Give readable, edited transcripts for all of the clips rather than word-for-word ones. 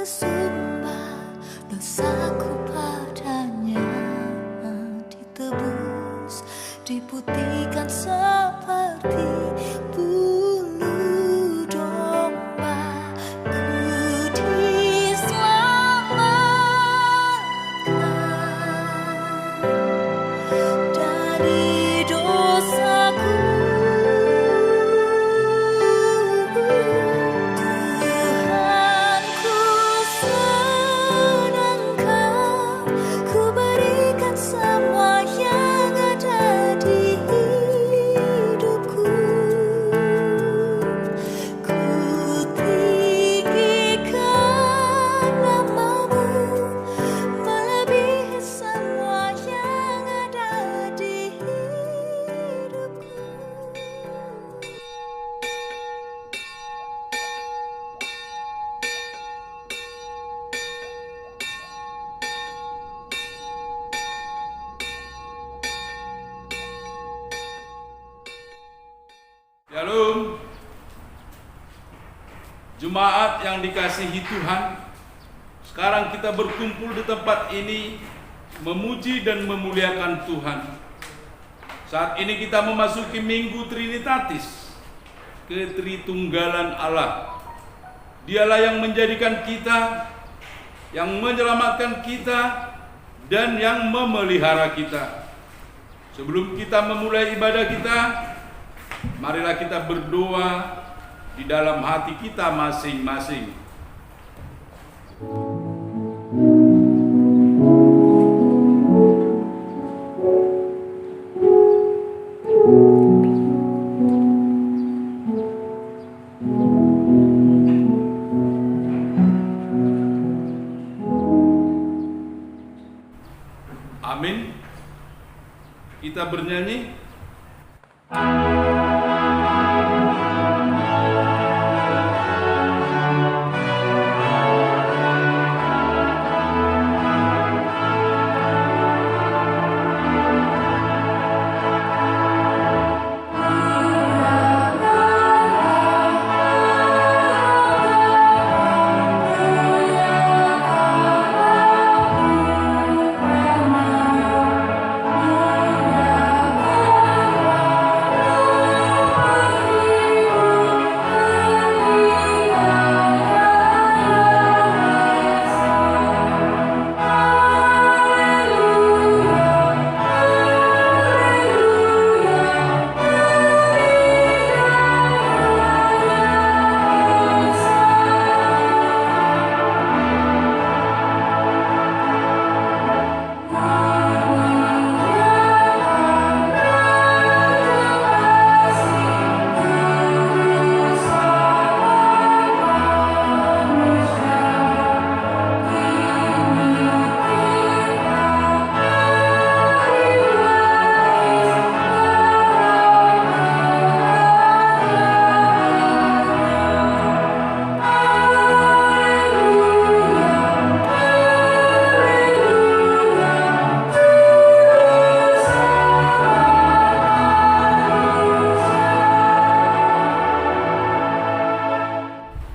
bersumpah dosaku padanya ditebus, diputihkan seperti bulu domba. Ku diselamatkan dari dosaku. Tuhanku senangkan ku berikan semua yang ada di hidupku. Ku tinggikan namamu melebihi semua yang ada di hidupku. Shalom, jemaat yang dikasihi Tuhan. Sekarang kita berkumpul di tempat ini memuji dan memuliakan Tuhan. Saat ini kita memasuki Minggu Trinitatis, ketritunggalan Allah. Dialah yang menjadikan kita, yang menyelamatkan kita, dan yang memelihara kita. Sebelum kita memulai ibadah kita, marilah kita berdoa di dalam hati kita masing-masing. Amin. Kita bernyanyi.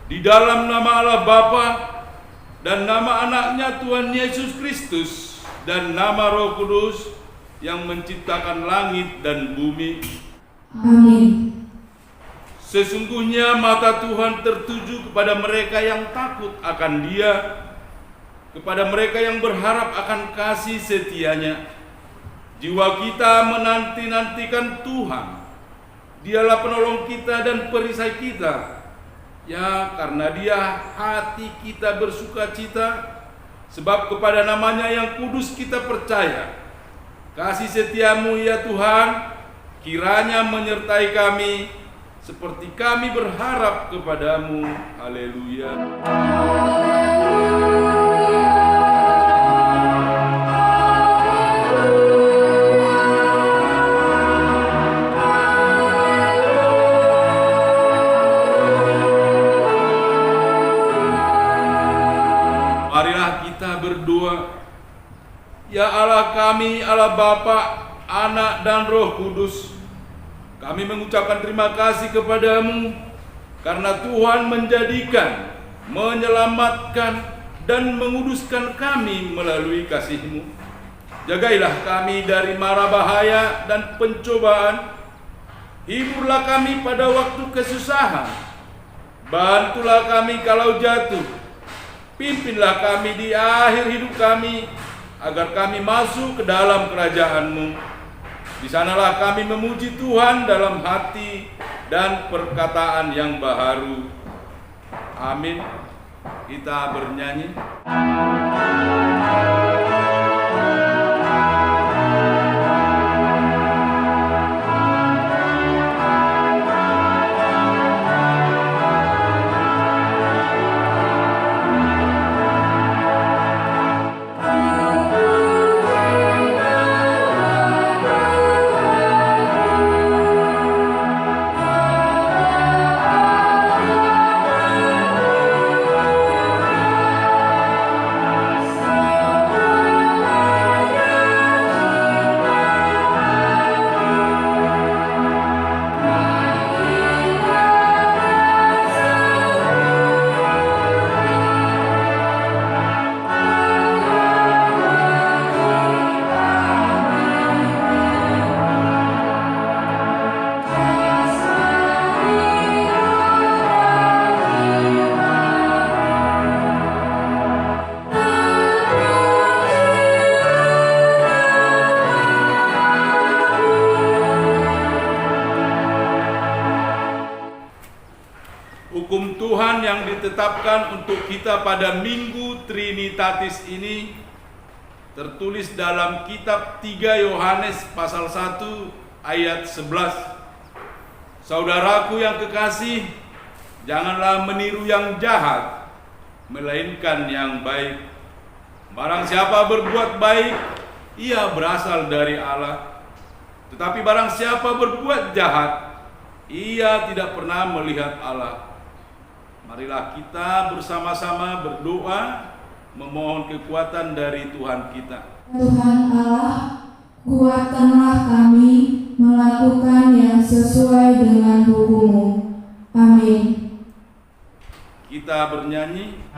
Di dalam nama Allah Bapa dan nama anaknya Tuhan Yesus Kristus dan nama Roh Kudus yang menciptakan langit dan bumi. Amin. Sesungguhnya mata Tuhan tertuju kepada mereka yang takut akan Dia, kepada mereka yang berharap akan kasih setianya. Jiwa kita menanti-nantikan Tuhan. Dialah penolong kita dan perisai kita. Ya, karena Dia hati kita bersuka cita, sebab kepada namanya yang kudus kita percaya. Kasih setiamu ya Tuhan, kiranya menyertai kami, seperti kami berharap kepadamu. Haleluya. Marilah kita berdoa. Ya Allah kami, Allah Bapa, Anak dan Roh Kudus, kami mengucapkan terima kasih kepadamu karena Tuhan menjadikan, menyelamatkan, dan menguduskan kami melalui kasih-Mu. Jagailah kami dari mara bahaya dan pencobaan. Hiburlah kami pada waktu kesusahan. Bantulah kami kalau jatuh. Pimpinlah kami di akhir hidup kami, agar kami masuk ke dalam kerajaan-Mu. Di sanalah kami memuji Tuhan dalam hati dan perkataan yang baharu. Amin. Kita bernyanyi. Hukum Tuhan yang ditetapkan untuk kita pada Minggu Trinitatis ini tertulis dalam kitab 3 Yohanes pasal 1 ayat 11. Saudaraku yang kekasih, janganlah meniru yang jahat, melainkan yang baik. Barang siapa berbuat baik, ia berasal dari Allah. Tetapi barang siapa berbuat jahat, ia tidak pernah melihat Allah. Marilah kita bersama-sama berdoa, memohon kekuatan dari Tuhan kita. Tuhan Allah, kuatkanlah kami melakukan yang sesuai dengan hukum-Mu. Amin. Kita bernyanyi.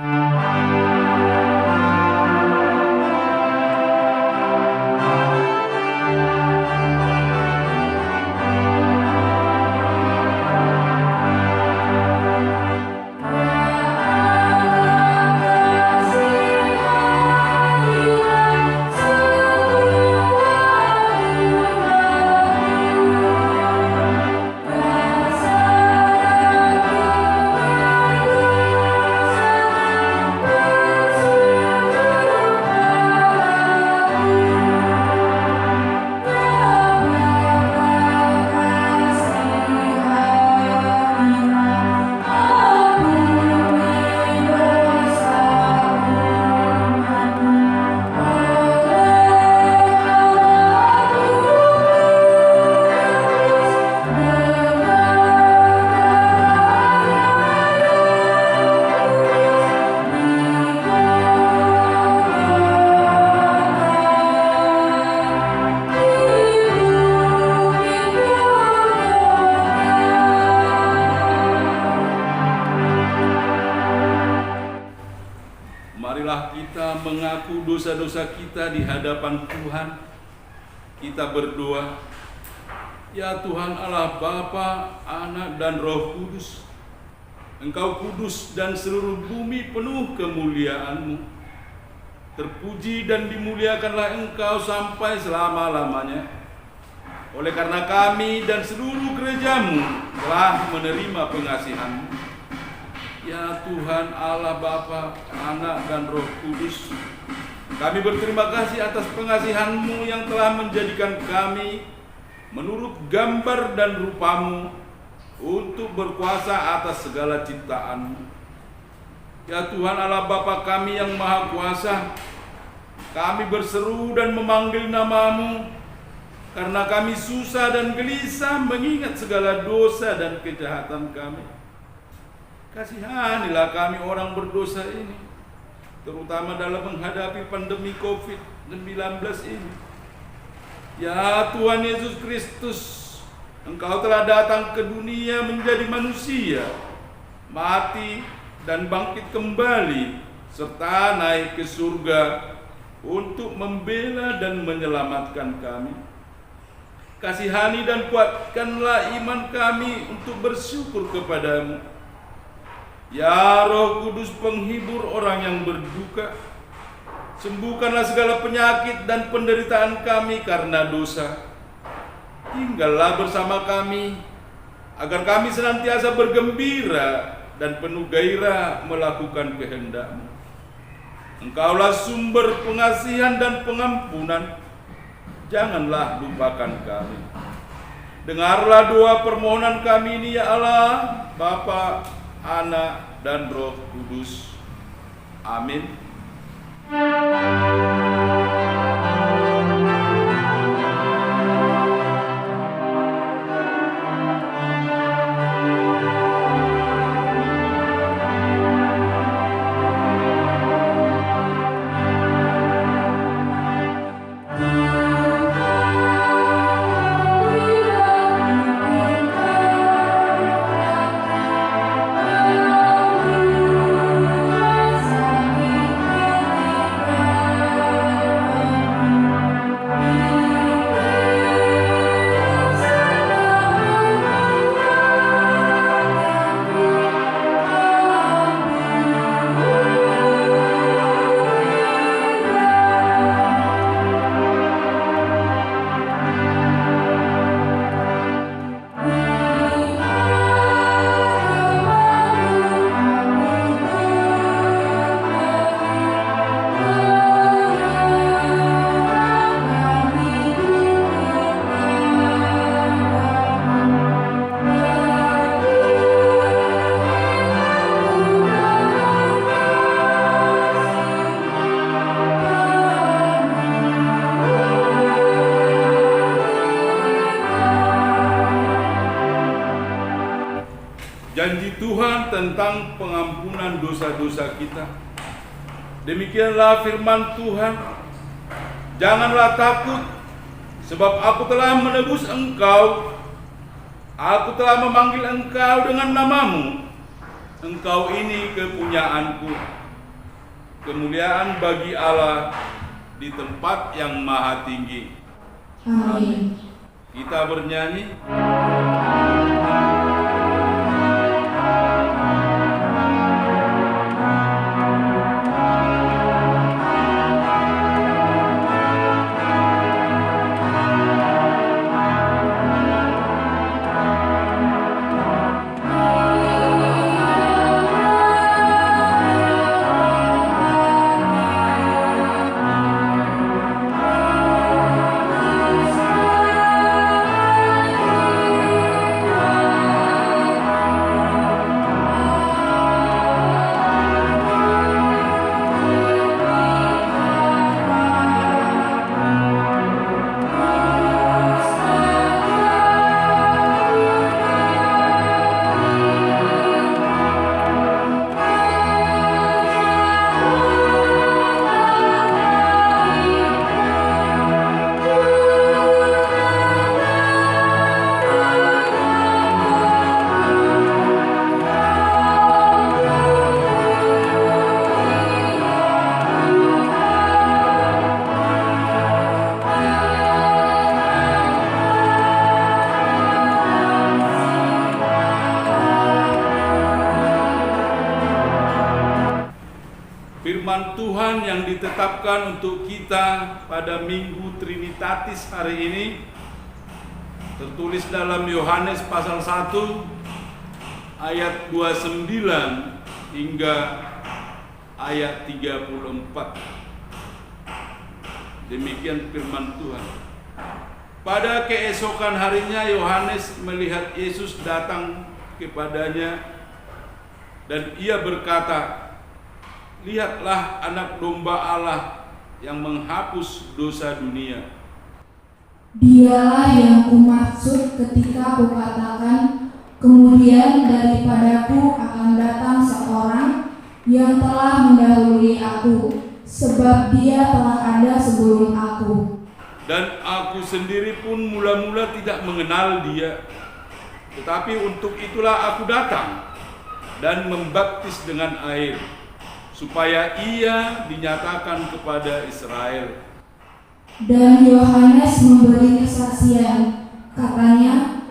Marilah kita mengaku dosa-dosa kita di hadapan Tuhan. Kita berdoa, ya Tuhan Allah Bapa, Anak dan Roh Kudus, Engkau kudus dan seluruh bumi penuh kemuliaan-Mu. Terpuji dan dimuliakanlah Engkau sampai selama-lamanya. Oleh karena kami dan seluruh gereja-Mu telah menerima pengasihan-Mu. Ya Tuhan Allah Bapa, Anak dan Roh Kudus, kami berterima kasih atas pengasihan-Mu yang telah menjadikan kami menurut gambar dan rupa-Mu untuk berkuasa atas segala ciptaan-Mu. Ya Tuhan Allah Bapa kami yang Maha Kuasa, kami berseru dan memanggil nama-Mu karena kami susah dan gelisah mengingat segala dosa dan kejahatan kami. Kasihanilah kami orang berdosa ini, terutama dalam menghadapi pandemi COVID-19 ini. Ya Tuhan Yesus Kristus, Engkau telah datang ke dunia menjadi manusia, mati dan bangkit kembali serta naik ke surga untuk membela dan menyelamatkan kami. Kasihani dan kuatkanlah iman kami untuk bersyukur kepadamu. Ya Roh Kudus, penghibur orang yang berduka, sembuhkanlah segala penyakit dan penderitaan kami karena dosa. Tinggallah bersama kami, agar kami senantiasa bergembira dan penuh gairah melakukan kehendak-Mu. Engkaulah sumber pengasihan dan pengampunan, janganlah lupakan kami. Dengarlah doa permohonan kami ini ya Allah, Bapa, Anak, dan Roh Kudus. Amin. Janji Tuhan tentang pengampunan dosa-dosa kita. Demikianlah firman Tuhan, janganlah takut, sebab aku telah menebus engkau. Aku telah memanggil engkau dengan namamu. Engkau ini kepunyaanku. Kemuliaan bagi Allah di tempat yang maha tinggi. Amin. Kita bernyanyi. Firman Tuhan yang ditetapkan untuk kita pada Minggu Trinitatis hari ini tertulis dalam Yohanes pasal 1 ayat 29 hingga ayat 34. Demikian firman Tuhan. Pada keesokan harinya Yohanes melihat Yesus datang kepadanya dan ia berkata, "Lihatlah anak domba Allah yang menghapus dosa dunia." Dialah yang kumaksud ketika kukatakan, kemudian daripadaku akan datang seorang yang telah mendahului aku, sebab dia telah ada sebelum aku. Dan aku sendiri pun mula-mula tidak mengenal dia. Tetapi untuk itulah aku datang dan membaptis dengan air, supaya ia dinyatakan kepada Israel. Dan Yohanes memberi kesaksian, katanya,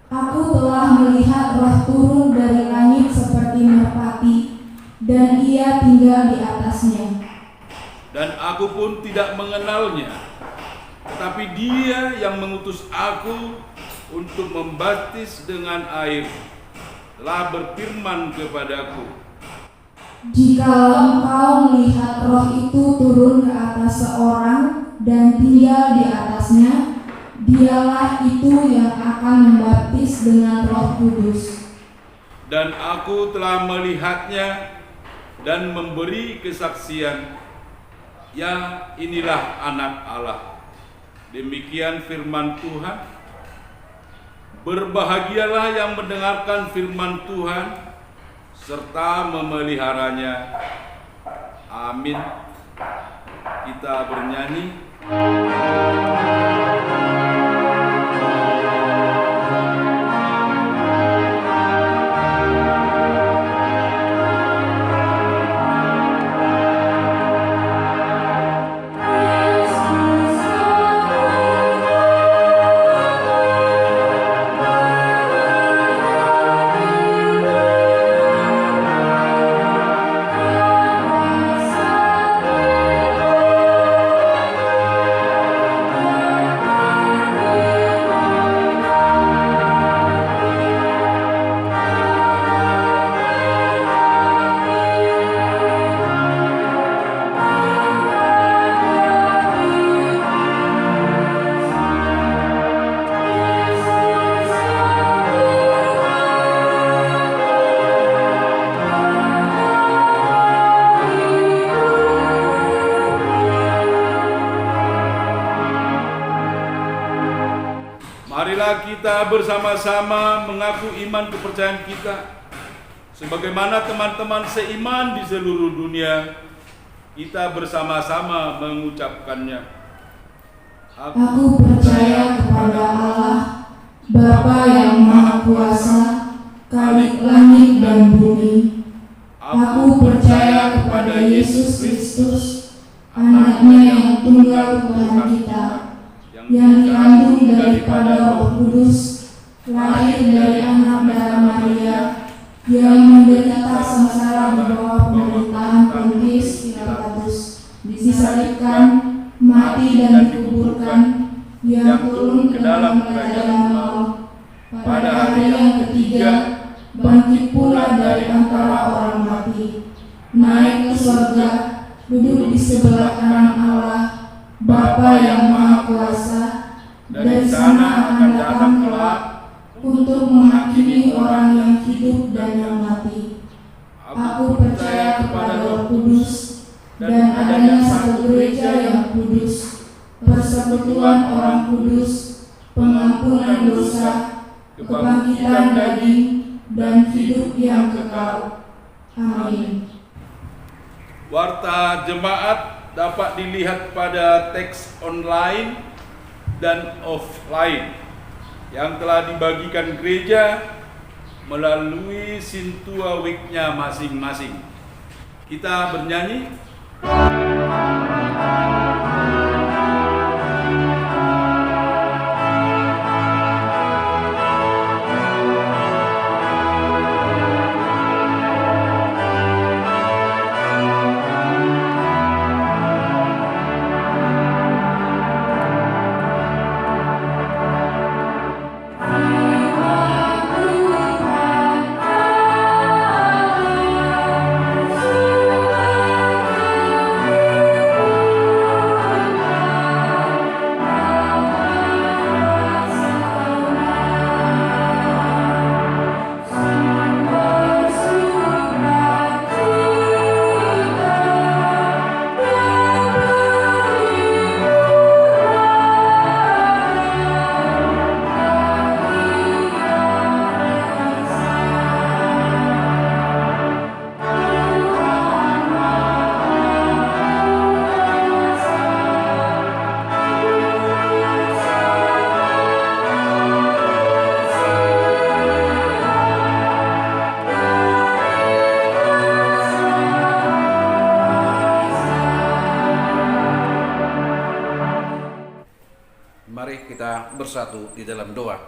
"Aku telah melihat Roh turun dari langit seperti merpati, dan ia tinggal di atasnya. Dan aku pun tidak mengenalnya, tetapi Dia yang mengutus aku untuk membaptis dengan air telah berfirman kepadaku, Jikalau engkau melihat Roh itu turun ke atas seorang dan tinggal di atasnya, dialah itu yang akan membaptis dengan Roh Kudus." Dan aku telah melihatnya dan memberi kesaksian, ya inilah Anak Allah. Demikian firman Tuhan. Berbahagialah yang mendengarkan firman Tuhan serta memeliharanya. Amin. Kita bernyanyi. Marilah kita bersama-sama mengaku iman kepercayaan kita. Sebagaimana teman-teman seiman di seluruh dunia, kita bersama-sama mengucapkannya. Aku percaya kepada Allah, Bapa yang Maha Kuasa, Khalik langit dan bumi. Aku percaya kepada Yesus Kristus, Anaknya yang tunggal Tuhan kita, yang dikandung daripada Roh Kudus, lahir dari anak darah Maria, yang menderita sengsara di bawah pemerintahan Pontius Pilatus, disalibkan, mati dan dikuburkan, yang turun ke dalam kerajaan maut, pada hari yang ketiga bangkit pula dari antara orang mati, naik ke surga, duduk di sebelah kanan Allah, Bapa yang Maha Kuasa. Dari sana akan datang kelak untuk menghakimi orang yang hidup dan yang mati. Aku percaya kepada Roh Kudus dan adanya satu gereja yang kudus, persekutuan orang kudus, pengampunan dosa, kebangkitan daging, dan hidup yang kekal. Amin. Warta jemaat dapat dilihat pada teks online dan offline yang telah dibagikan gereja melalui Sintua Week-nya masing-masing. Kita bernyanyi. kita bersatu di dalam doa.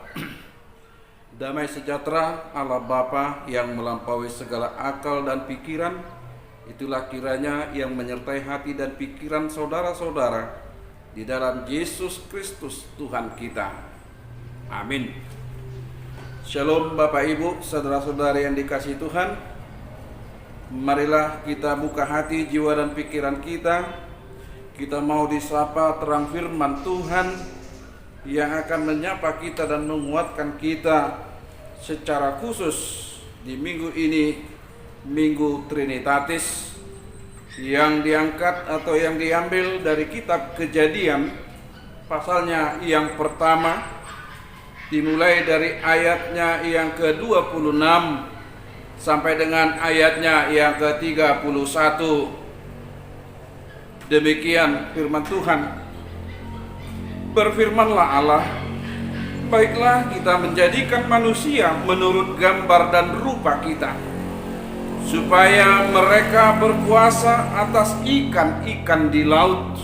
Damai sejahtera Allah Bapa yang melampaui segala akal dan pikiran, itulah kiranya yang menyertai hati dan pikiran saudara-saudara di dalam Yesus Kristus Tuhan kita. Amin. Shalom Bapak Ibu, saudara-saudari yang dikasihi Tuhan. Marilah kita buka hati, jiwa dan pikiran kita. Kita mau disapa terang firman Tuhan yang akan menyapa kita dan menguatkan kita secara khusus di minggu ini, Minggu Trinitatis, yang diangkat atau yang diambil dari kitab Kejadian pasalnya yang pertama, dimulai dari ayatnya yang ke-26 sampai dengan ayatnya yang ke-31. Demikian firman Tuhan. Berfirmanlah Allah, baiklah kita menjadikan manusia menurut gambar dan rupa kita, supaya mereka berkuasa atas ikan-ikan di laut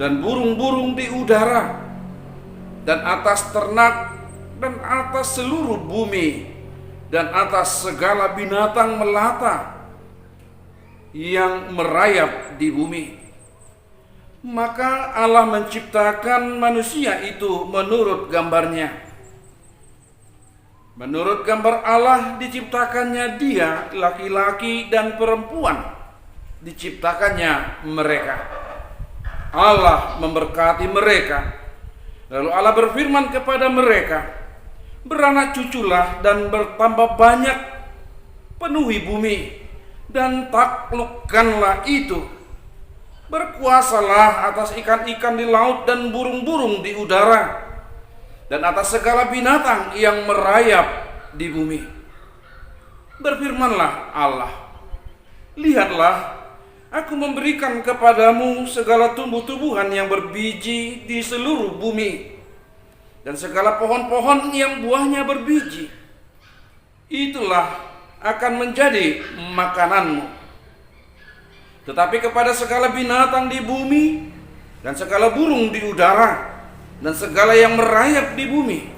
dan burung-burung di udara, dan atas ternak, dan atas seluruh bumi, dan atas segala binatang melata yang merayap di bumi. Maka Allah menciptakan manusia itu menurut gambarnya. Menurut gambar Allah diciptakannya dia, laki-laki dan perempuan diciptakannya mereka. Allah memberkati mereka. Lalu Allah berfirman kepada mereka, beranak cuculah dan bertambah banyak, penuhi bumi dan taklukkanlah itu. Berkuasalah atas ikan-ikan di laut dan burung-burung di udara, dan atas segala binatang yang merayap di bumi. Berfirmanlah Allah, lihatlah, aku memberikan kepadamu segala tumbuh-tumbuhan yang berbiji di seluruh bumi, dan segala pohon-pohon yang buahnya berbiji. Itulah akan menjadi makananmu. Tetapi kepada segala binatang di bumi, dan segala burung di udara, dan segala yang merayap di bumi,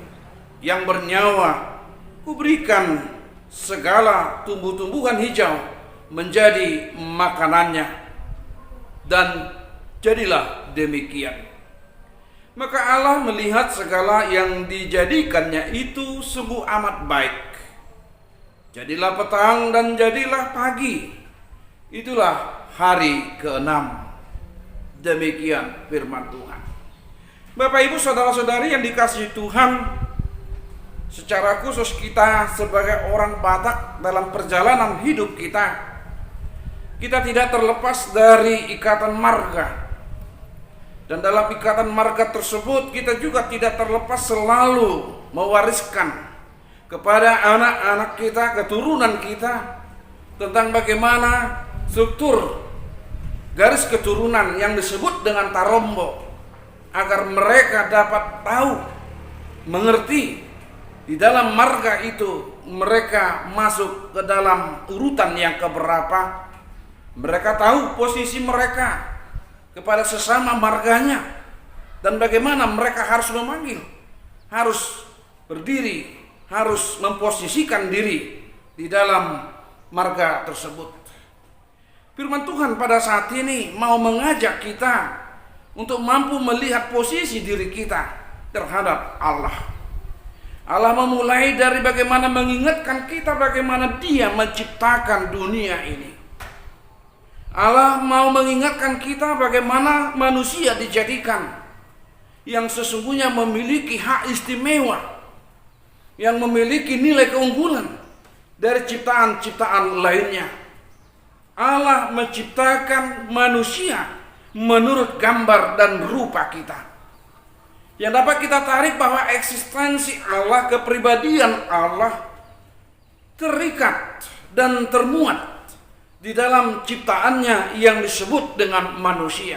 yang bernyawa, kuberikan segala tumbuh-tumbuhan hijau menjadi makanannya. Dan jadilah demikian. Maka Allah melihat segala yang dijadikannya itu sungguh amat baik. Jadilah petang dan jadilah pagi. Itulah hari ke-6. Demikian firman Tuhan. Bapak Ibu saudara-saudari yang dikasihi Tuhan, secara khusus kita sebagai orang Batak dalam perjalanan hidup kita tidak terlepas dari ikatan marga. Dan dalam ikatan marga tersebut kita juga tidak terlepas selalu mewariskan kepada anak-anak kita, keturunan kita, tentang bagaimana struktur garis keturunan yang disebut dengan tarombo, agar mereka dapat tahu, mengerti di dalam marga itu mereka masuk ke dalam urutan yang keberapa. Mereka tahu posisi mereka kepada sesama marganya, dan bagaimana mereka harus memanggil, harus berdiri, harus memposisikan diri di dalam marga tersebut. Firman Tuhan pada saat ini mau mengajak kita untuk mampu melihat posisi diri kita terhadap Allah. Allah memulai dari bagaimana mengingatkan kita bagaimana Dia menciptakan dunia ini. Allah mau mengingatkan kita bagaimana manusia dijadikan yang sesungguhnya memiliki hak istimewa, yang memiliki nilai keunggulan dari ciptaan-ciptaan lainnya. Allah menciptakan manusia menurut gambar dan rupa kita. Yang dapat kita tarik bahwa eksistensi Allah, kepribadian Allah terikat dan termuat di dalam ciptaannya yang disebut dengan manusia.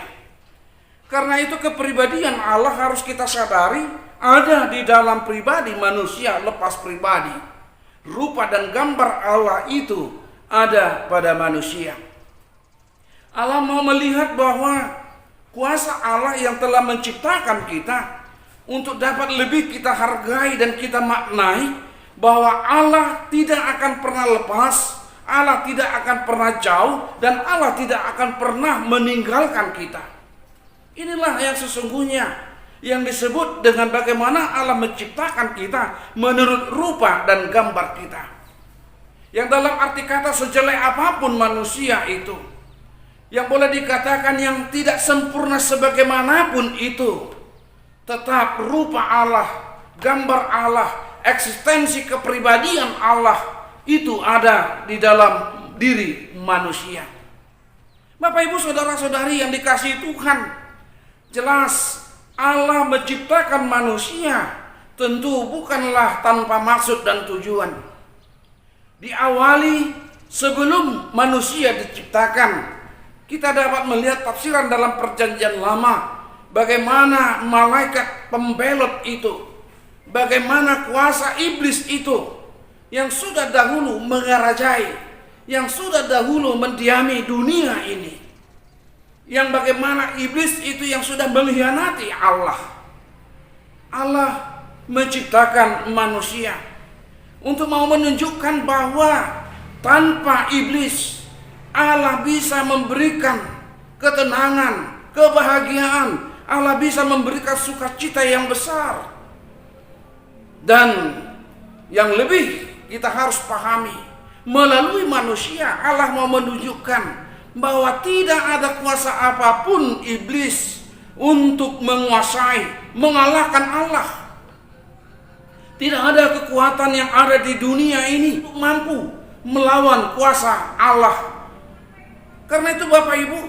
Karena itu kepribadian Allah harus kita sadari ada di dalam pribadi manusia lepas pribadi. Rupa dan gambar Allah itu ada pada manusia. Allah mau melihat bahwa kuasa Allah yang telah menciptakan kita untuk dapat lebih kita hargai dan kita maknai bahwa Allah tidak akan pernah lepas, Allah tidak akan pernah jauh, dan Allah tidak akan pernah meninggalkan kita. Inilah yang sesungguhnya yang disebut dengan bagaimana Allah menciptakan kita menurut rupa dan gambar kita. Yang dalam arti kata sejelek apapun manusia itu, yang boleh dikatakan yang tidak sempurna sebagaimanapun itu, tetap rupa Allah, gambar Allah, eksistensi kepribadian Allah itu ada di dalam diri manusia. Bapak Ibu saudara-saudari yang dikasihi Tuhan, jelas Allah menciptakan manusia tentu bukanlah tanpa maksud dan tujuan. Diawali sebelum manusia diciptakan, kita dapat melihat tafsiran dalam Perjanjian Lama bagaimana malaikat pembelot itu, bagaimana kuasa iblis itu yang sudah dahulu mengerajai, yang sudah dahulu mendiami dunia ini, yang bagaimana iblis itu yang sudah mengkhianati Allah. Allah menciptakan manusia untuk mau menunjukkan bahwa tanpa iblis Allah bisa memberikan ketenangan, kebahagiaan, Allah bisa memberikan sukacita yang besar. Dan yang lebih kita harus pahami, melalui manusia Allah mau menunjukkan bahwa tidak ada kuasa apapun iblis untuk menguasai, mengalahkan Allah. Tidak ada kekuatan yang ada di dunia ini mampu melawan kuasa Allah. Karena itu Bapak Ibu,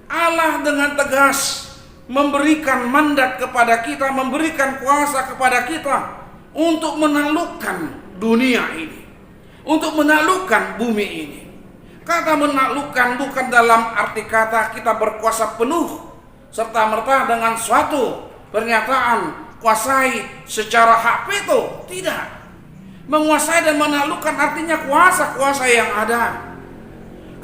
Allah dengan tegas memberikan mandat kepada kita, memberikan kuasa kepada kita untuk menaklukkan dunia ini, untuk menaklukkan bumi ini. Kata menaklukkan bukan dalam arti kata kita berkuasa penuh serta-merta dengan suatu pernyataan kuasai secara hak veto, tidak. Menguasai dan menaklukkan artinya kuasa-kuasa yang ada,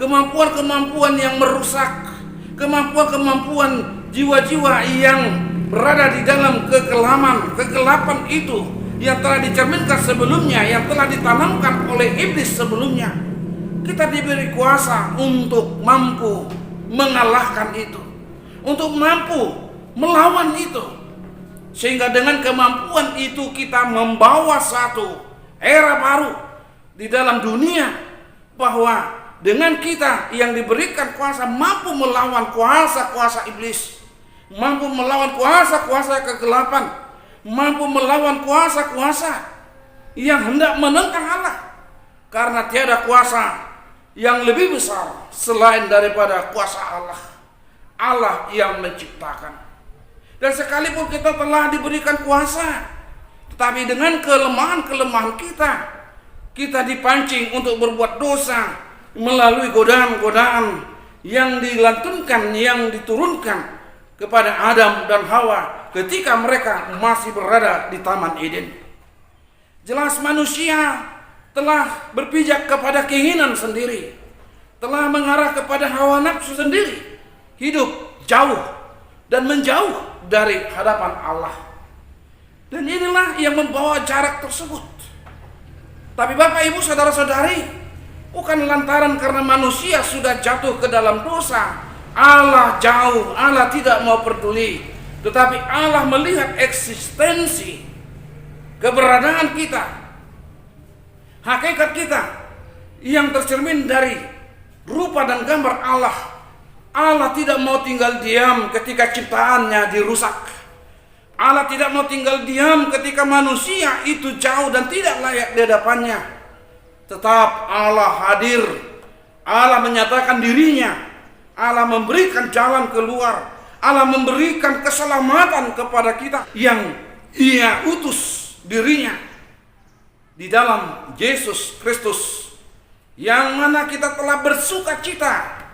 kemampuan-kemampuan yang merusak, kemampuan-kemampuan jiwa-jiwa yang berada di dalam kegelapan itu yang telah dicerminkan sebelumnya, yang telah ditanamkan oleh iblis sebelumnya. Kita diberi kuasa untuk mampu mengalahkan itu, untuk mampu melawan itu, sehingga dengan kemampuan itu kita membawa satu era baru di dalam dunia, bahwa dengan kita yang diberikan kuasa mampu melawan kuasa-kuasa iblis, mampu melawan kuasa-kuasa kegelapan, mampu melawan kuasa-kuasa yang hendak menentang Allah. Karena tiada kuasa yang lebih besar selain daripada kuasa Allah, Allah yang menciptakan. Dan sekalipun kita telah diberikan kuasa, tetapi dengan kelemahan-kelemahan kita dipancing untuk berbuat dosa melalui godaan-godaan yang dilantunkan, yang diturunkan kepada Adam dan Hawa ketika mereka masih berada di Taman Eden. Jelas manusia telah berpijak kepada keinginan sendiri, telah mengarah kepada hawa nafsu sendiri, hidup jauh dan menjauh dari hadapan Allah. Dan inilah yang membawa jarak tersebut. Tapi Bapak Ibu saudara-saudari, bukan lantaran karena manusia sudah jatuh ke dalam dosa Allah jauh, Allah tidak mau peduli, tetapi Allah melihat eksistensi, keberadaan kita, hakikat kita yang tercermin dari rupa dan gambar Allah. Allah tidak mau tinggal diam ketika ciptaannya dirusak. Allah tidak mau tinggal diam ketika manusia itu jauh dan tidak layak di hadapannya. Tetap Allah hadir, Allah menyatakan dirinya, Allah memberikan jalan keluar, Allah memberikan keselamatan kepada kita yang Ia utus dirinya di dalam Yesus Kristus, yang mana kita telah bersuka cita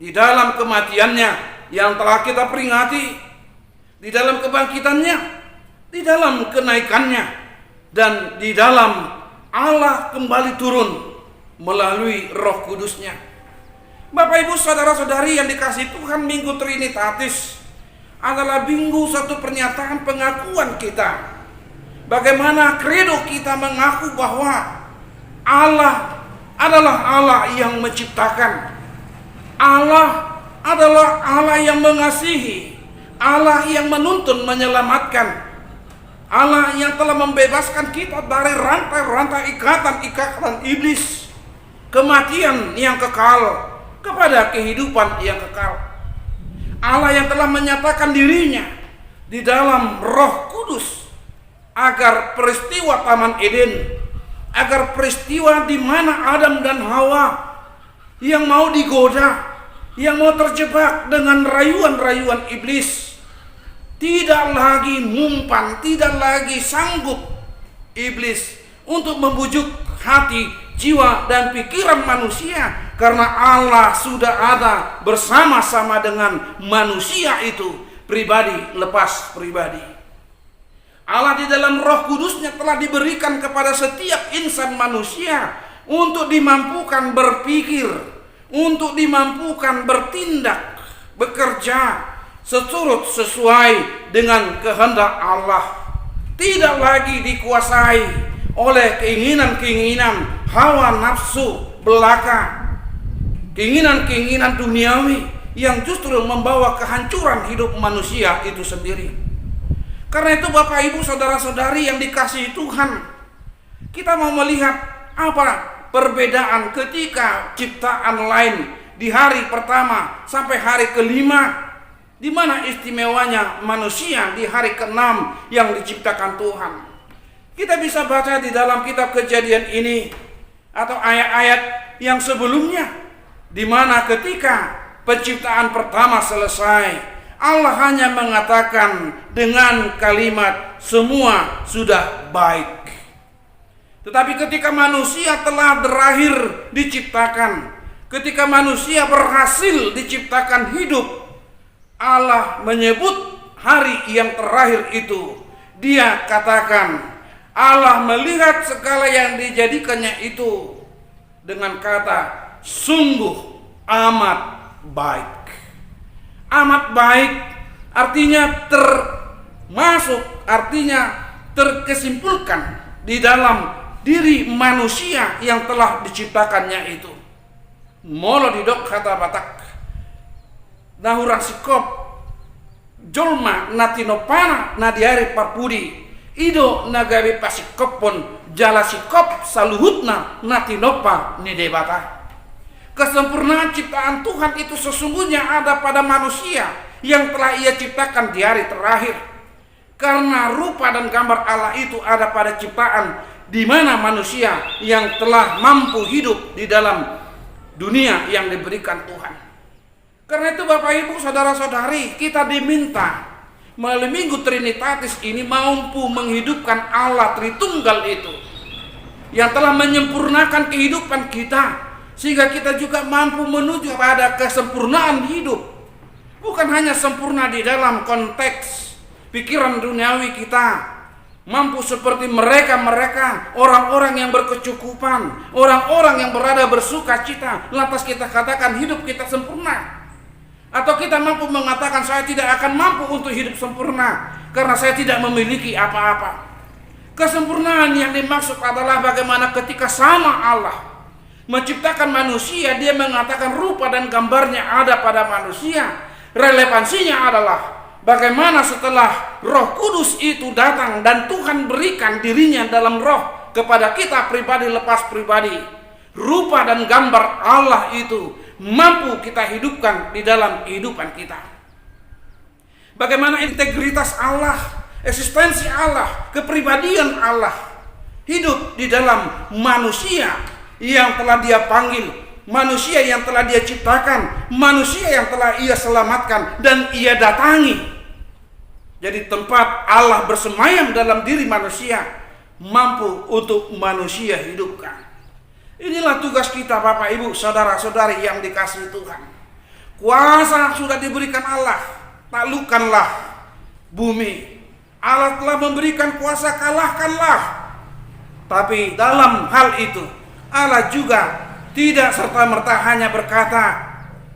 di dalam kematiannya yang telah kita peringati, di dalam kebangkitannya, di dalam kenaikannya, dan di dalam Allah kembali turun melalui Roh Kudusnya. Bapak Ibu saudara-saudari yang dikasihi Tuhan, Minggu Trinitatis adalah minggu satu pernyataan pengakuan kita. Bagaimana kredo kita mengaku bahwa Allah adalah Allah yang menciptakan. Allah adalah Allah yang mengasihi, Allah yang menuntun menyelamatkan, Allah yang telah membebaskan kita dari rantai-rantai ikatan iblis, kematian yang kekal kepada kehidupan yang kekal. Allah yang telah menyatakan dirinya di dalam Roh Kudus agar peristiwa Taman Eden, agar peristiwa di mana Adam dan Hawa yang mau digoda, yang mau terjebak dengan rayuan-rayuan iblis, tidak lagi mumpan, tidak lagi sanggup iblis untuk membujuk hati, jiwa, dan pikiran manusia, karena Allah sudah ada bersama-sama dengan manusia itu, pribadi lepas pribadi. Allah di dalam Roh Kudusnya telah diberikan kepada setiap insan manusia untuk dimampukan berpikir, untuk dimampukan bertindak, bekerja sesuai dengan kehendak Allah. Tidak lagi dikuasai oleh keinginan-keinginan hawa nafsu belaka, keinginan-keinginan duniawi yang justru membawa kehancuran hidup manusia itu sendiri. Karena itu Bapak Ibu saudara-saudari yang dikasihi Tuhan, kita mau melihat apa perbedaan ketika ciptaan lain di hari pertama sampai hari kelima, di mana istimewanya manusia di hari ke-6 yang diciptakan Tuhan. Kita bisa baca di dalam kitab Kejadian ini atau ayat-ayat yang sebelumnya, di mana ketika penciptaan pertama selesai, Allah hanya mengatakan dengan kalimat semua sudah baik. Tetapi ketika manusia telah berakhir diciptakan, ketika manusia berhasil diciptakan hidup, Allah menyebut hari yang terakhir itu, Dia katakan, Allah melihat segala yang dijadikannya itu dengan kata sungguh amat baik. Amat baik artinya termasuk, artinya terkesimpulkan di dalam diri manusia yang telah diciptakannya itu. Molo didok kata Batak nahurang sikop jolma natinopana nadiari parpudi ido nagabe pasikopon jala sikop saluhutna natinopa nidebata. Kesempurnaan ciptaan Tuhan itu sesungguhnya ada pada manusia yang telah Ia ciptakan di hari terakhir. Karena rupa dan gambar Allah itu ada pada ciptaan di mana manusia yang telah mampu hidup di dalam dunia yang diberikan Tuhan. Karena itu Bapak Ibu saudara-saudari, kita diminta melalui Minggu Trinitatis ini mampu menghidupkan Allah Tritunggal itu yang telah menyempurnakan kehidupan kita, sehingga kita juga mampu menuju pada kesempurnaan hidup. Bukan hanya sempurna di dalam konteks pikiran duniawi kita, mampu seperti mereka orang-orang yang berkecukupan, orang-orang yang berada bersuka cita, lantas kita katakan hidup kita sempurna. Atau kita mampu mengatakan saya tidak akan mampu untuk hidup sempurna karena saya tidak memiliki apa-apa. Kesempurnaan yang dimaksud adalah bagaimana ketika sama Allah menciptakan manusia, Dia mengatakan rupa dan gambarnya ada pada manusia. Relevansinya adalah bagaimana setelah Roh Kudus itu datang dan Tuhan berikan dirinya dalam roh kepada kita pribadi lepas pribadi, rupa dan gambar Allah itu mampu kita hidupkan di dalam kehidupan kita. Bagaimana integritas Allah, eksistensi Allah, kepribadian Allah hidup di dalam manusia yang telah Dia panggil, manusia yang telah Dia ciptakan, manusia yang telah Ia selamatkan dan Ia datangi. Jadi tempat Allah bersemayam dalam diri manusia, mampu untuk manusia hidupkan. Inilah tugas kita Bapak Ibu saudara-saudari yang dikasihi Tuhan. Kuasa sudah diberikan Allah, taklukkanlah bumi. Allah telah memberikan kuasa, kalahkanlah. Tapi dalam hal itu Allah juga tidak serta-merta hanya berkata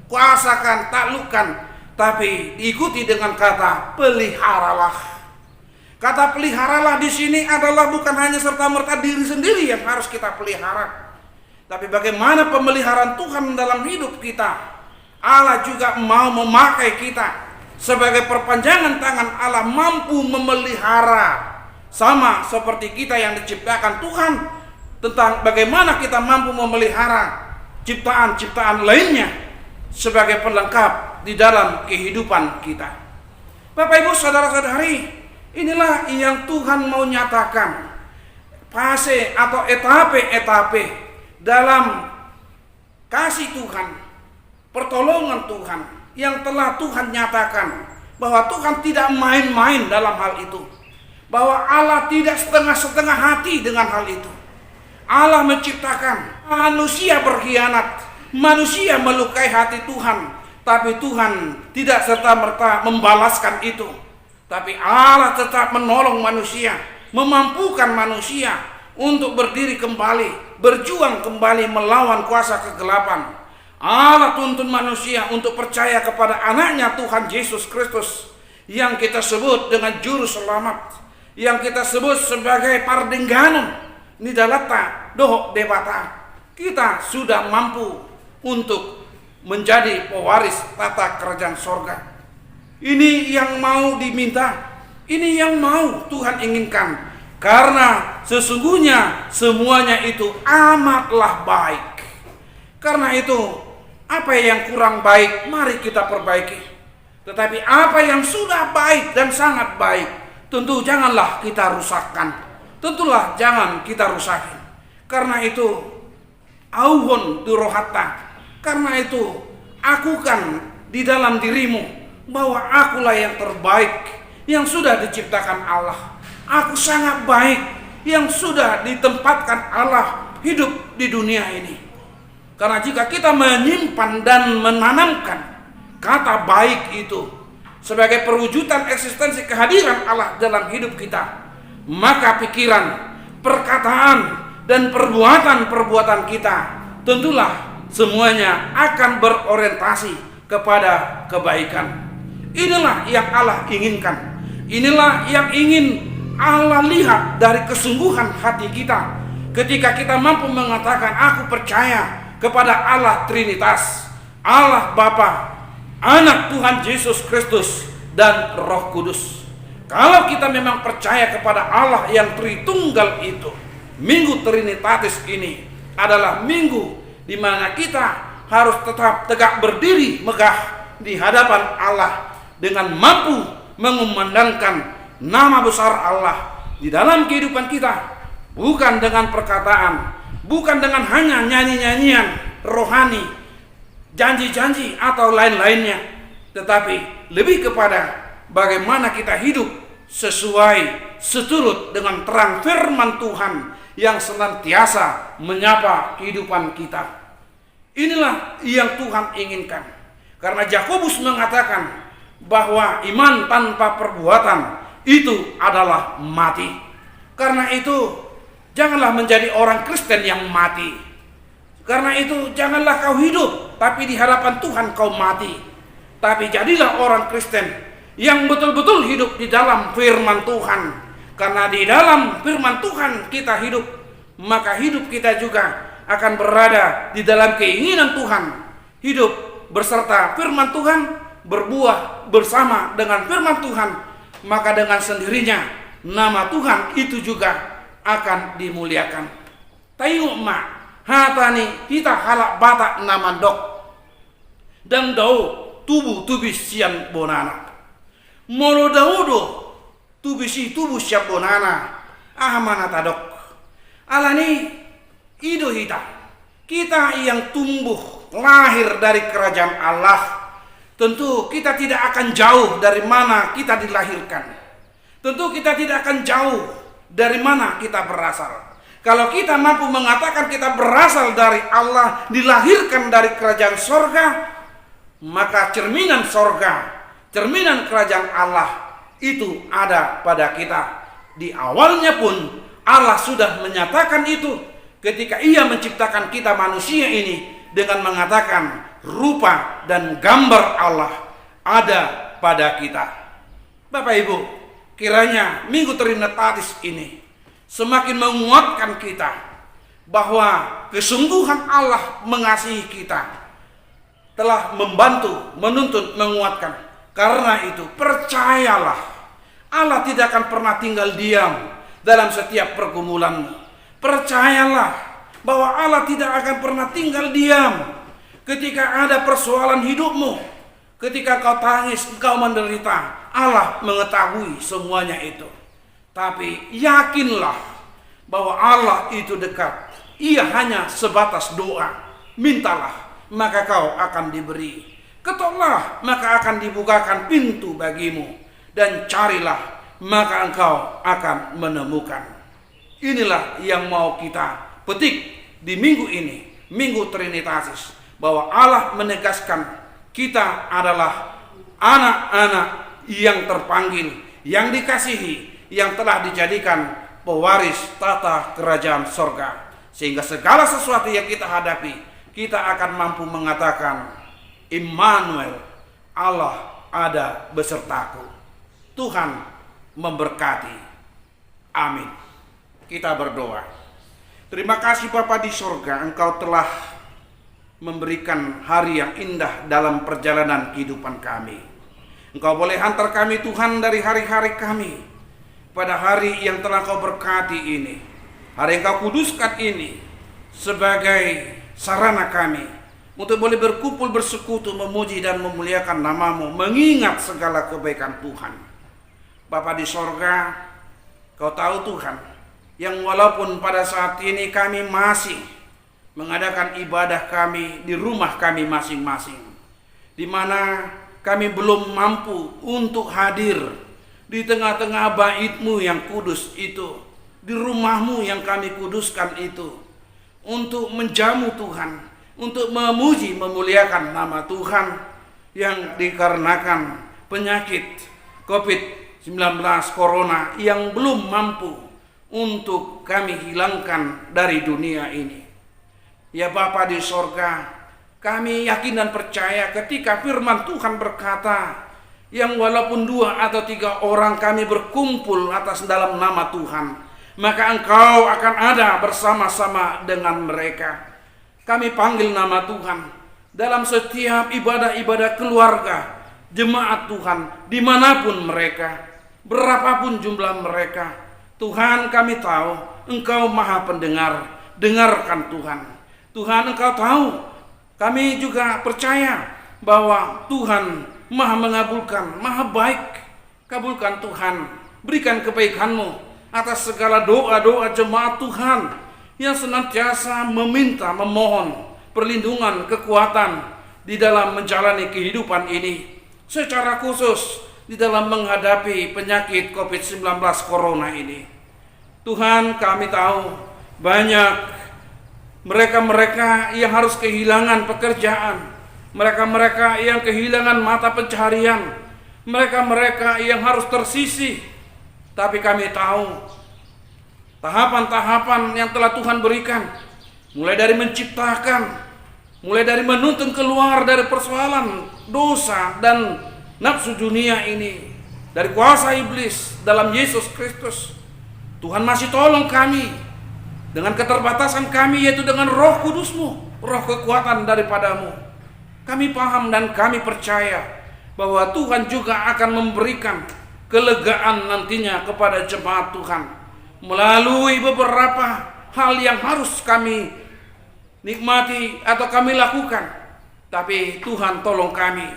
kuasakan, taklukkan, tapi diikuti dengan kata peliharalah. Kata peliharalah di sini adalah bukan hanya serta-merta diri sendiri yang harus kita pelihara, tapi bagaimana pemeliharaan Tuhan dalam hidup kita. Allah juga mau memakai kita sebagai perpanjangan tangan Allah, mampu memelihara, sama seperti kita yang diciptakan Tuhan, tentang bagaimana kita mampu memelihara ciptaan-ciptaan lainnya sebagai pelengkap di dalam kehidupan kita. Bapak Ibu saudara-saudari, inilah yang Tuhan mau nyatakan, fase atau etape-etape dalam kasih Tuhan, pertolongan Tuhan yang telah Tuhan nyatakan, bahwa Tuhan tidak main-main dalam hal itu, bahwa Allah tidak setengah-setengah hati dengan hal itu. Allah menciptakan, manusia berkhianat, manusia melukai hati Tuhan, tapi Tuhan tidak serta-merta membalaskan itu. Tapi Allah tetap menolong manusia, memampukan manusia untuk berdiri kembali, berjuang kembali melawan kuasa kegelapan. Allah tuntun manusia untuk percaya kepada anaknya Tuhan Yesus Kristus, yang kita sebut dengan juru selamat, yang kita sebut sebagai pardengganon nidalata dohok debata. Kita sudah mampu untuk menjadi pewaris tata kerajaan sorga. Ini yang mau diminta, ini yang mau Tuhan inginkan, karena sesungguhnya semuanya itu amatlah baik. Karena itu, apa yang kurang baik mari kita perbaiki, tetapi apa yang sudah baik dan sangat baik tentu janganlah kita rusakkan, tentulah jangan kita rusakin. Karena itu auhon durohata, karena itu akukan di dalam dirimu bahwa akulah yang terbaik yang sudah diciptakan Allah. Aku sangat baik yang sudah ditempatkan Allah hidup di dunia ini. Karena jika kita menyimpan dan menanamkan kata baik itu sebagai perwujudan eksistensi kehadiran Allah dalam hidup kita, maka pikiran, perkataan, dan perbuatan-perbuatan kita tentulah semuanya akan berorientasi kepada kebaikan. Inilah yang Allah inginkan. Inilah yang ingin Allah lihat dari kesungguhan hati kita ketika kita mampu mengatakan, aku percaya kepada Allah Trinitas, Allah Bapa, Anak Tuhan Yesus Kristus, dan Roh Kudus. Kalau kita memang percaya kepada Allah yang Tritunggal itu, Minggu Trinitatis ini adalah minggu di mana kita harus tetap tegak berdiri megah di hadapan Allah, dengan mampu mengumandangkan nama besar Allah di dalam kehidupan kita, bukan dengan perkataan, bukan dengan hanya nyanyi-nyanyian rohani, janji-janji atau lain-lainnya, tetapi lebih kepada bagaimana kita hidup sesuai seturut dengan terang firman Tuhan yang senantiasa menyapa kehidupan kita. Inilah yang Tuhan inginkan. Karena Yakobus mengatakan bahwa iman tanpa perbuatan itu adalah mati. Karena itu janganlah menjadi orang Kristen yang mati. Karena itu janganlah kau hidup tapi di hadapan Tuhan kau mati. Tapi jadilah orang Kristen yang betul-betul hidup di dalam firman Tuhan. Karena di dalam firman Tuhan kita hidup, maka hidup kita juga akan berada di dalam keinginan Tuhan. Hidup berserta firman Tuhan, berbuah bersama dengan firman Tuhan, maka dengan sendirinya nama Tuhan itu juga akan dimuliakan. Tayung ma hatani kita halak batak nama dok dan dau tubuh tubis sian bonana molo daudo tubisi tubuh siap bonana ahmana tadok alani ido kita yang tumbuh lahir dari kerajaan Allah. Tentu kita tidak akan jauh dari mana kita dilahirkan. Tentu kita tidak akan jauh dari mana kita berasal. Kalau kita mampu mengatakan kita berasal dari Allah, dilahirkan dari kerajaan sorga, maka cerminan sorga, cerminan kerajaan Allah itu ada pada kita. Di awalnya pun Allah sudah menyatakan itu ketika Ia menciptakan kita manusia ini dengan mengatakan rupa dan gambar Allah. ada pada kita. Bapak Ibu, kiranya Minggu Trinitatis ini semakin menguatkan kita bahwa kesungguhan Allah mengasihi kita telah membantu, menuntun, menguatkan. Karena itu percayalah, Allah tidak akan pernah tinggal diam dalam setiap pergumulanmu. Percayalah bahwa Allah tidak akan pernah tinggal diam ketika ada persoalan hidupmu. Ketika kau tangis, kau menderita, Allah mengetahui semuanya itu. Tapi yakinlah bahwa Allah itu dekat. Ia hanya sebatas doa. Mintalah, maka kau akan diberi. Ketoklah, maka akan dibukakan pintu bagimu. Dan carilah, maka engkau akan menemukan. Inilah yang mau kita petik di minggu ini, Minggu Trinitatis, bahwa Allah menegaskan kita adalah anak-anak yang terpanggil, yang dikasihi, yang telah dijadikan pewaris tata kerajaan sorga. Sehingga segala sesuatu yang kita hadapi, kita akan mampu mengatakan, Immanuel, Allah ada besertaku. Tuhan memberkati. Amin. Kita berdoa. Terima kasih Bapa di sorga, Engkau telah memberikan hari yang indah dalam perjalanan kehidupan kami. Engkau boleh hantar kami Tuhan dari hari-hari kami pada hari yang telah Kau berkati ini. Hari yang Kau kuduskan ini sebagai sarana kami untuk boleh berkumpul, bersekutu, memuji dan memuliakan nama-Mu, mengingat segala kebaikan Tuhan. Bapa di sorga, Kau tahu Tuhan, yang walaupun pada saat ini kami masih mengadakan ibadah kami di rumah kami masing-masing, di mana kami belum mampu untuk hadir di tengah-tengah bait-Mu yang kudus itu, di rumah-Mu yang kami kuduskan itu, untuk menjamu Tuhan, untuk memuji, memuliakan nama Tuhan yang dikarenakan penyakit COVID-19 Corona yang belum mampu untuk kami hilangkan dari dunia ini. Ya Bapa di sorga, kami yakin dan percaya ketika firman Tuhan berkata, yang walaupun 2 atau 3 orang kami berkumpul atas dalam nama Tuhan, maka Engkau akan ada bersama-sama dengan mereka. Kami panggil nama Tuhan dalam setiap ibadah-ibadah keluarga, jemaat Tuhan, dimanapun mereka, berapapun jumlah mereka. Tuhan, kami tahu Engkau Maha Pendengar. Dengarkan Tuhan. Tuhan, Engkau tahu, kami juga percaya bahwa Tuhan Maha mengabulkan, Maha baik. Kabulkan Tuhan, berikan kebaikan-Mu atas segala doa-doa jemaat Tuhan yang senantiasa meminta, memohon perlindungan, kekuatan di dalam menjalani kehidupan ini, secara khusus di dalam menghadapi penyakit COVID-19 Corona ini. Tuhan, kami tahu banyak mereka-mereka yang harus kehilangan pekerjaan, mereka-mereka yang kehilangan mata pencaharian, mereka-mereka yang harus tersisih. Tapi kami tahu tahapan-tahapan yang telah Tuhan berikan, mulai dari menciptakan, mulai dari menuntun keluar dari persoalan dosa dan nafsu dunia ini, dari kuasa iblis dalam Yesus Kristus. Tuhan masih tolong kami dengan keterbatasan kami, yaitu dengan Roh Kudus-Mu, roh kekuatan daripadamu. Kami paham dan kami percaya bahwa Tuhan juga akan memberikan kelegaan nantinya kepada jemaat Tuhan melalui beberapa hal yang harus kami nikmati atau kami lakukan. Tapi Tuhan tolong kami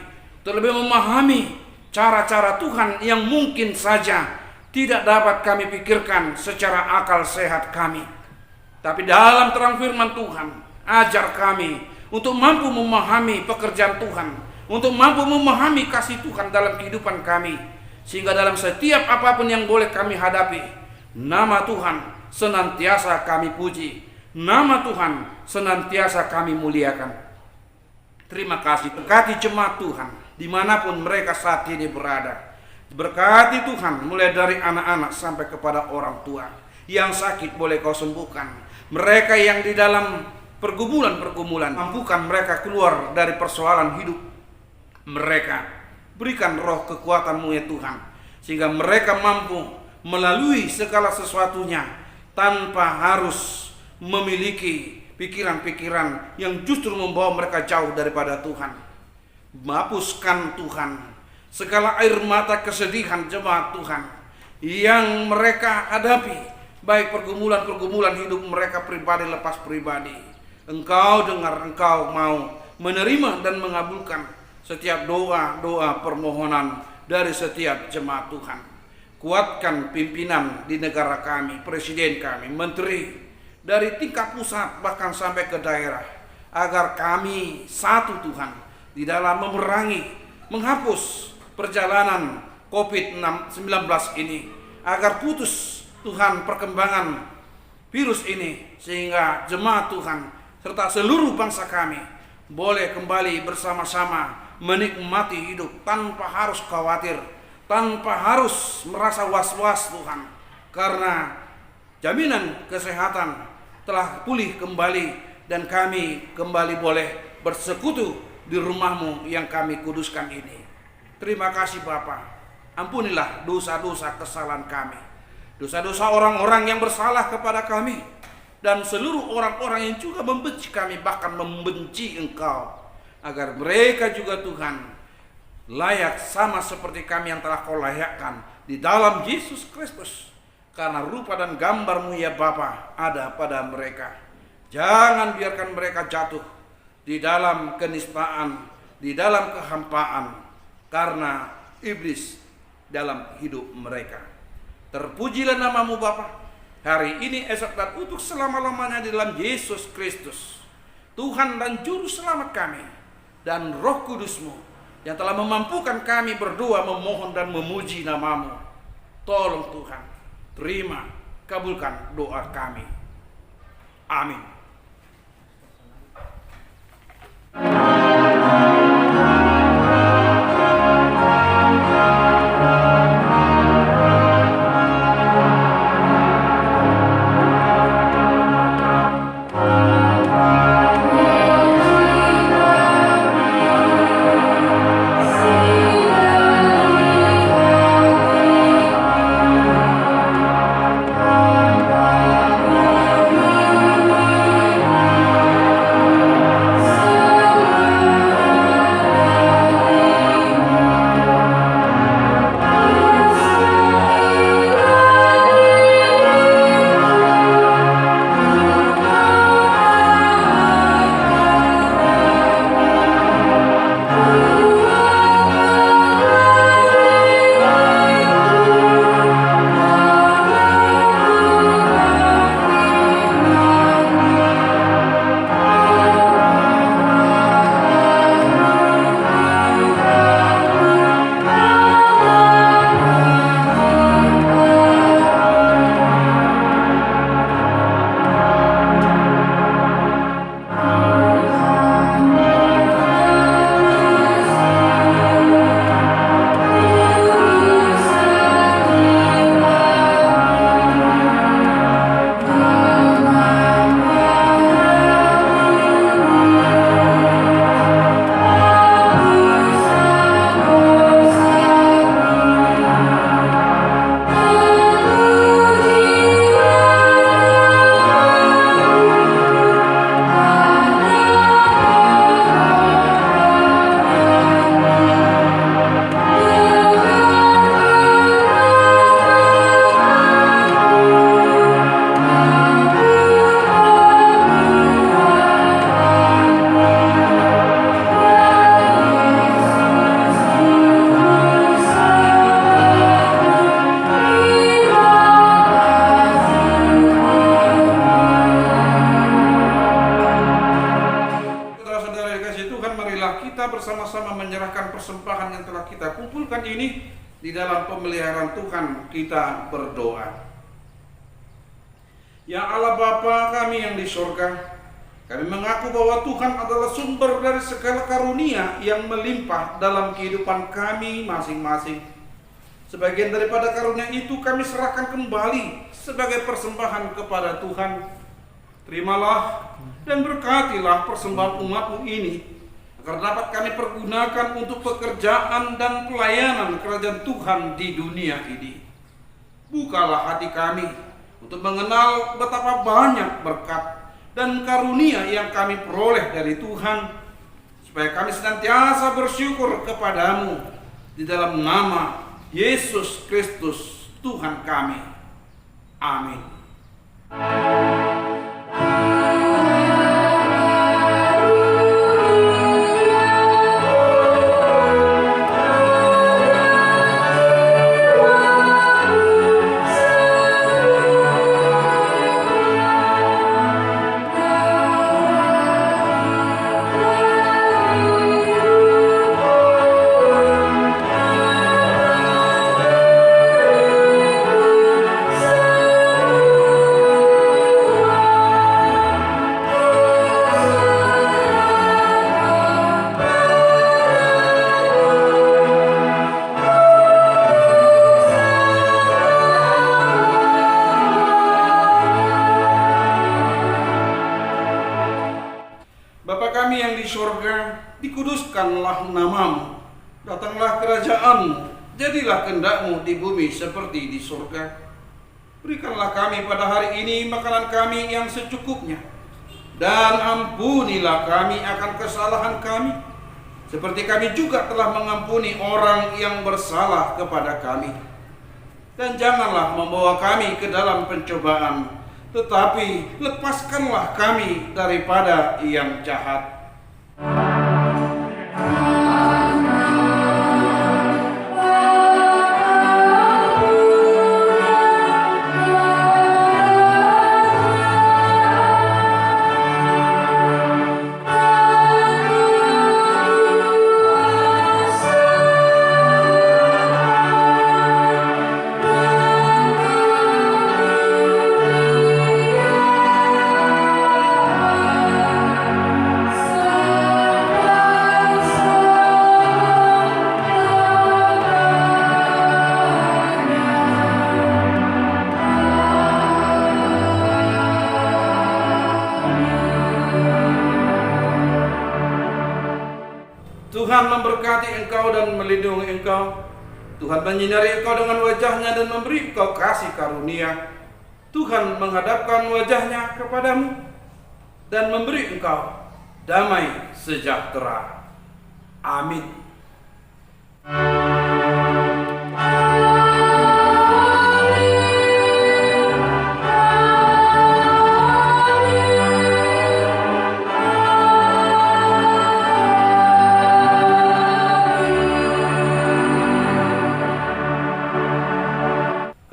terlebih memahami cara-cara Tuhan yang mungkin saja tidak dapat kami pikirkan secara akal sehat kami. Tapi dalam terang firman Tuhan, ajar kami untuk mampu memahami pekerjaan Tuhan, untuk mampu memahami kasih Tuhan dalam kehidupan kami, sehingga dalam setiap apapun yang boleh kami hadapi, nama Tuhan senantiasa kami puji, nama Tuhan senantiasa kami muliakan. Terima kasih. Berkati jemaat Tuhan dimanapun mereka saat ini berada. Berkati Tuhan mulai dari anak-anak sampai kepada orang tua. Yang sakit boleh Kau sembuhkan. Mereka yang di dalam pergumulan-pergumulan, mampukan mereka keluar dari persoalan hidup mereka. Berikan roh kekuatan-Mu ya Tuhan, sehingga mereka mampu melalui segala sesuatunya tanpa harus memiliki pikiran-pikiran yang justru membawa mereka jauh daripada Tuhan. Hapuskan Tuhan segala air mata kesedihan jemaat Tuhan yang mereka hadapi, baik pergumulan-pergumulan hidup mereka pribadi lepas pribadi. Engkau dengar, Engkau mau menerima dan mengabulkan setiap doa-doa permohonan dari setiap jemaat Tuhan. Kuatkan pimpinan di negara kami, presiden kami, menteri, dari tingkat pusat bahkan sampai ke daerah, agar kami satu Tuhan di dalam memerangi, menghapus perjalanan COVID-19 ini, agar putus Tuhan perkembangan virus ini, sehingga jemaat Tuhan serta seluruh bangsa kami boleh kembali bersama-sama menikmati hidup tanpa harus khawatir, tanpa harus merasa was-was Tuhan, karena jaminan kesehatan telah pulih kembali dan kami kembali boleh bersekutu di rumah-Mu yang kami kuduskan ini. Terima kasih Bapa, ampunilah dosa-dosa kesalahan kami, dosa-dosa orang-orang yang bersalah kepada kami, dan seluruh orang-orang yang juga membenci kami, bahkan membenci Engkau, agar mereka juga Tuhan layak sama seperti kami yang telah Kau layakkan di dalam Yesus Kristus, karena rupa dan gambar-Mu ya Bapa ada pada mereka. Jangan biarkan mereka jatuh di dalam kenistaan, di dalam kehampaan karena iblis dalam hidup mereka. Terpujilah nama-Mu Bapa hari ini, esok dan untuk selama-lamanya di dalam Yesus Kristus, Tuhan dan Juru Selamat kami, dan Roh Kudus-Mu yang telah memampukan kami berdoa, memohon dan memuji nama-Mu. Tolong Tuhan, terima, kabulkan doa kami. Amin. Persembahan yang telah kita kumpulkan ini di dalam pemeliharaan Tuhan, kita berdoa. Ya Allah Bapa kami yang di surga, kami mengaku bahwa Tuhan adalah sumber dari segala karunia yang melimpah dalam kehidupan kami masing-masing. Sebagian daripada karunia itu kami serahkan kembali sebagai persembahan kepada Tuhan. Terimalah dan berkatilah persembahan umat-Mu ini, agar dapat kami pergunakan untuk pekerjaan dan pelayanan kerajaan Tuhan di dunia ini. Bukalah hati kami untuk mengenal betapa banyak berkat dan karunia yang kami peroleh dari Tuhan, supaya kami senantiasa bersyukur kepadamu di dalam nama Yesus Kristus Tuhan kami. Amin. Bapa kami yang di sorga, dikuduskanlah namamu, datanglah kerajaanmu, jadilah kehendakmu di bumi seperti di sorga. Berikanlah kami pada hari ini makanan kami yang secukupnya, dan ampunilah kami akan kesalahan kami, seperti kami juga telah mengampuni orang yang bersalah kepada kami. Dan janganlah membawa kami ke dalam pencobaan, tetapi lepaskanlah kami daripada yang jahat. Tuhan memberkati engkau dan melindungi engkau. Tuhan menyinari engkau dengan wajah-Nya dan memberi engkau kasih karunia. Tuhan menghadapkan wajah-Nya kepadamu dan memberi engkau damai sejahtera. Amin.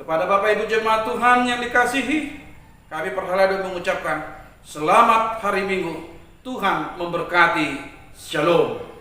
Kepada Bapak Ibu Jemaat Tuhan yang dikasihi, kami perhelado mengucapkan selamat hari Minggu. Tuhan memberkati. Shalom.